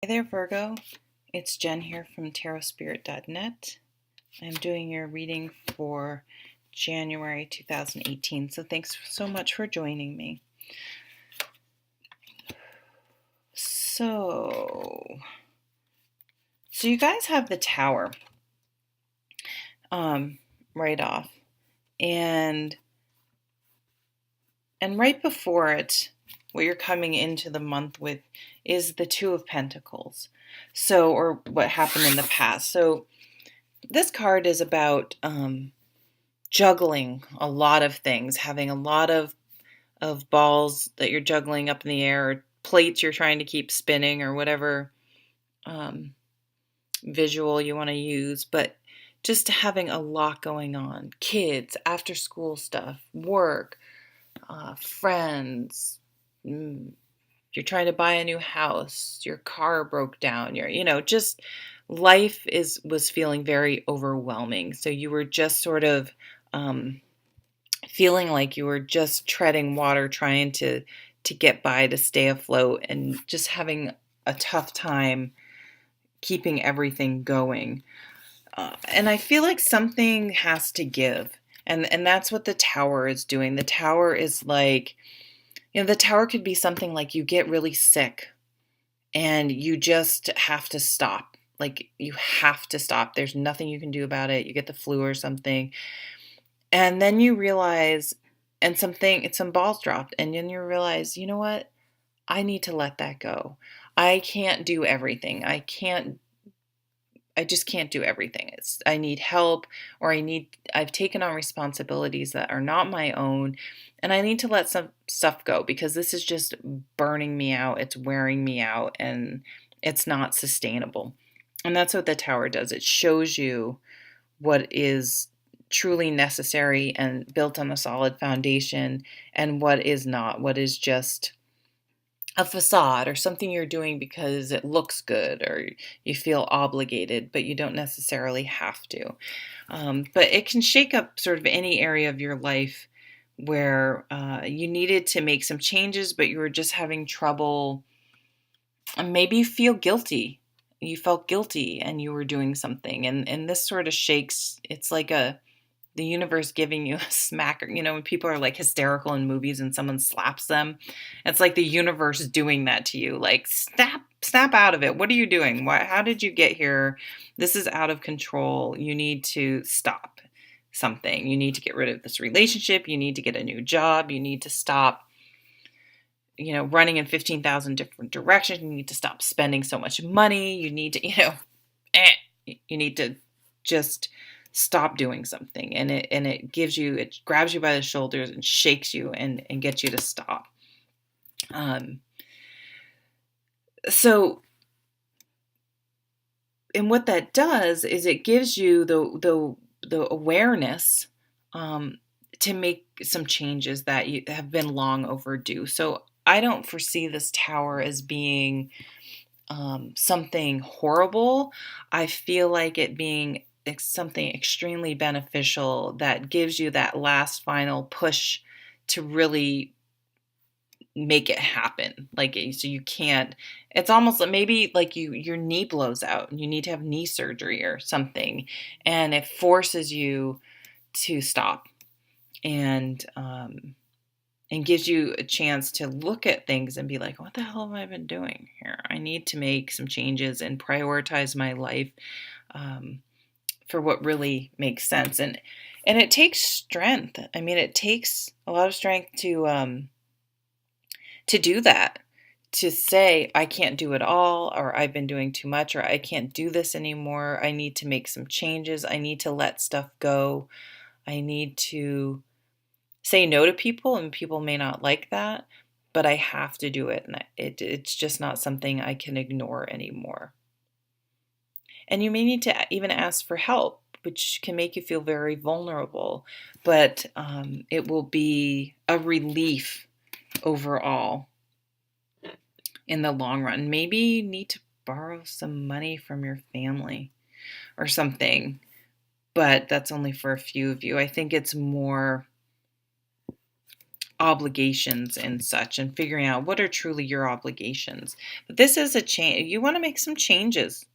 Hey there, Virgo. It's Jen here from tarotspirit.net. I'm doing your reading for January 2018, so thanks so much for joining me. So you guys have the Tower right off, and right before it, what you're coming into the month with is the Two of Pentacles. So, or what happened in the past. So this card is about juggling a lot of things, having a lot of balls that you're juggling up in the air, or plates you're trying to keep spinning, or whatever visual you want to use, but just having a lot going on. Kids, after school stuff, work, friends, you're trying to buy a new house, your car broke down, just life was feeling very overwhelming. So you were just sort of feeling like you were just treading water, trying to get by, to stay afloat, and just having a tough time keeping everything going. And I feel like something has to give. And that's what the Tower is doing. The Tower is like, the Tower could be something like you get really sick and you just have to stop. Like, you have to stop. There's nothing you can do about it. You get the flu or something. And then you realize, and some balls dropped, and then you realize, you know what? I need to let that go. I can't do everything. I just can't do everything. I need help, or I've taken on responsibilities that are not my own, and I need to let some stuff go because this is just burning me out. It's wearing me out, and it's not sustainable. And that's what the Tower does. It shows you what is truly necessary and built on a solid foundation, and what is not, what is just a facade or something you're doing because it looks good or you feel obligated, but you don't necessarily have to. But it can shake up sort of any area of your life where you needed to make some changes, but you were just having trouble. And maybe you feel guilty. You felt guilty and you were doing something. And this sort of shakes, it's like the universe giving you a smacker. When people are like hysterical in movies and someone slaps them, it's like the universe doing that to you. Like, snap out of it. What are you doing? How did you get here? This is out of control. You need to stop something. You need to get rid of this relationship. You need to get a new job. You need to stop, running in 15,000 different directions. You need to stop spending so much money. You need to, you need to just stop doing something. And it grabs you by the shoulders and shakes you and gets you to stop. So, and what that does is it gives you the awareness to make some changes that have been long overdue. So I don't foresee this Tower as being something horrible. I feel like it being something extremely beneficial that gives you that last final push to really make it happen. Like, so you can't, it's almost like maybe like your knee blows out and you need to have knee surgery or something, and it forces you to stop and gives you a chance to look at things and be like, what the hell have I been doing here? I need to make some changes and prioritize my life for what really makes sense. And it takes strength. I mean, it takes a lot of strength to do that, to say, I can't do it all, or I've been doing too much, or I can't do this anymore. I need to make some changes. I need to let stuff go. I need to say no to people, and people may not like that, but I have to do it. And it's just not something I can ignore anymore. And you may need to even ask for help, which can make you feel very vulnerable, but it will be a relief overall in the long run. Maybe you need to borrow some money from your family or something, but that's only for a few of you. I think it's more obligations and such, and figuring out what are truly your obligations. But this is a change. You want to make some changes.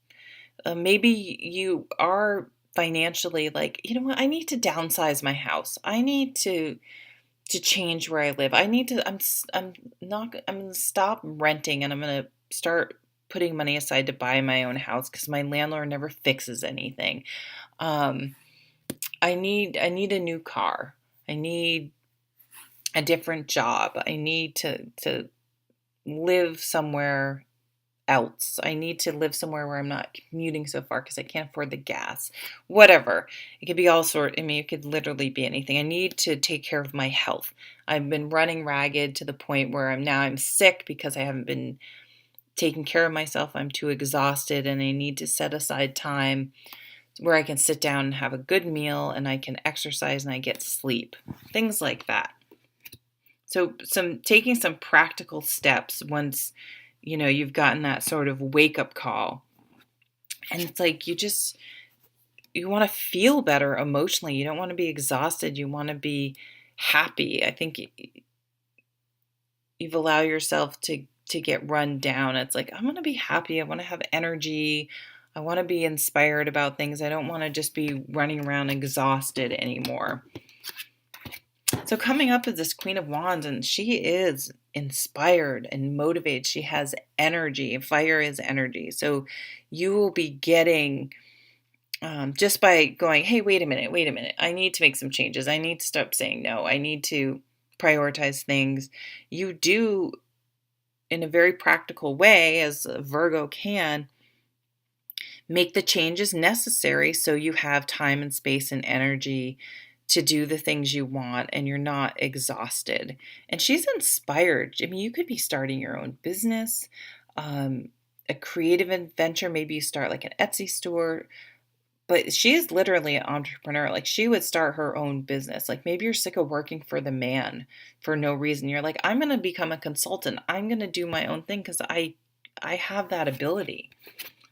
Maybe you are financially like, you know what, I need to downsize my house. I need to change where I live. I need to I'm not I'm going to stop renting, and I'm going to start putting money aside to buy my own house because my landlord never fixes anything. Um I need a new car. I need a different job. I need to live somewhere else. I need to live somewhere where I'm not commuting so far because I can't afford the gas. Whatever. It could be all sort. I mean, it could literally be anything. I need to take care of my health. I've been running ragged to the point where I'm sick because I haven't been taking care of myself. I'm too exhausted, and I need to set aside time where I can sit down and have a good meal, and I can exercise, and I get sleep. Things like that. So taking some practical steps once you've gotten that sort of wake up call. And it's like you want to feel better emotionally. You don't want to be exhausted. You want to be happy. I think you've allowed yourself to get run down. It's like, I want to be happy. I want to have energy. I want to be inspired about things. I don't want to just be running around exhausted anymore. So coming up is this Queen of Wands, and she is inspired and motivated. She has energy. Fire is energy. So you will be getting, just by going, hey, wait a minute. I need to make some changes. I need to stop saying no. I need to prioritize things. You do, in a very practical way, as a Virgo can, make the changes necessary so you have time and space and energy to do the things you want, and you're not exhausted. And she's inspired. I mean, you could be starting your own business, a creative adventure. Maybe you start like an Etsy store, but she is literally an entrepreneur. Like, she would start her own business. Like, maybe you're sick of working for the man for no reason. You're like, I'm going to become a consultant. I'm going to do my own thing because I have that ability.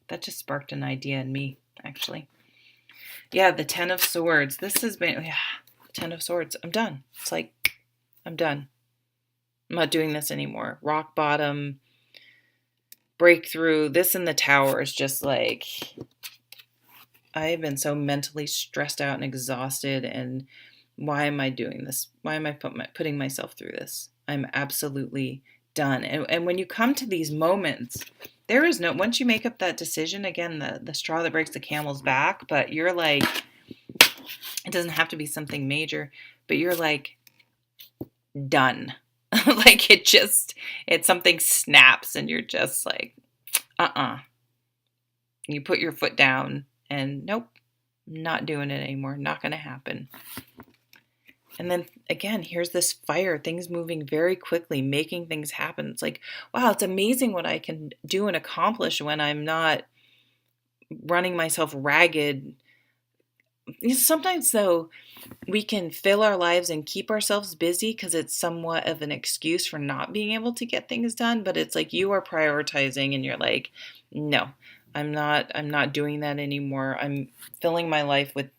That just sparked an idea in me, actually. Yeah, the Ten of Swords. This has been, Ten of Swords. I'm done. It's like, I'm done. I'm not doing this anymore. Rock bottom, breakthrough. This in the Tower is just like, I've been so mentally stressed out and exhausted, and why am I doing this? Why am I putting myself through this? I'm absolutely done. And when you come to these moments, there is no, once you make up that decision, again, the straw that breaks the camel's back, but you're like, it doesn't have to be something major, but you're like, done. Like, it's something snaps, and you're just like, You put your foot down, and nope, not doing it anymore. Not going to happen. And then again, here's this fire, things moving very quickly, making things happen. It's like, wow, it's amazing what I can do and accomplish when I'm not running myself ragged. Sometimes, though, we can fill our lives and keep ourselves busy because it's somewhat of an excuse for not being able to get things done. But it's like you are prioritizing, and you're like, no, I'm not doing that anymore. I'm filling my life with,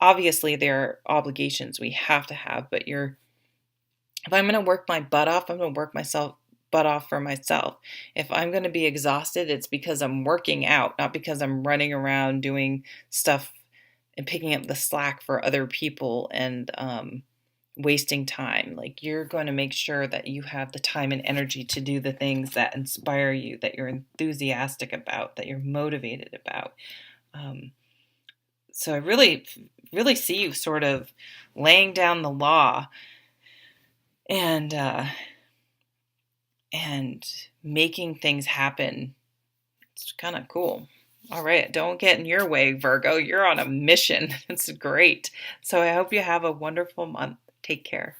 obviously there are obligations we have to have, but if I'm going to work my butt off, I'm going to work myself butt off for myself. If I'm going to be exhausted, it's because I'm working out, not because I'm running around doing stuff and picking up the slack for other people and wasting time. Like, you're going to make sure that you have the time and energy to do the things that inspire you, that you're enthusiastic about, that you're motivated about. So I really, really see you sort of laying down the law and making things happen. It's kind of cool. All right, don't get in your way, Virgo. You're on a mission. It's great. So I hope you have a wonderful month. Take care.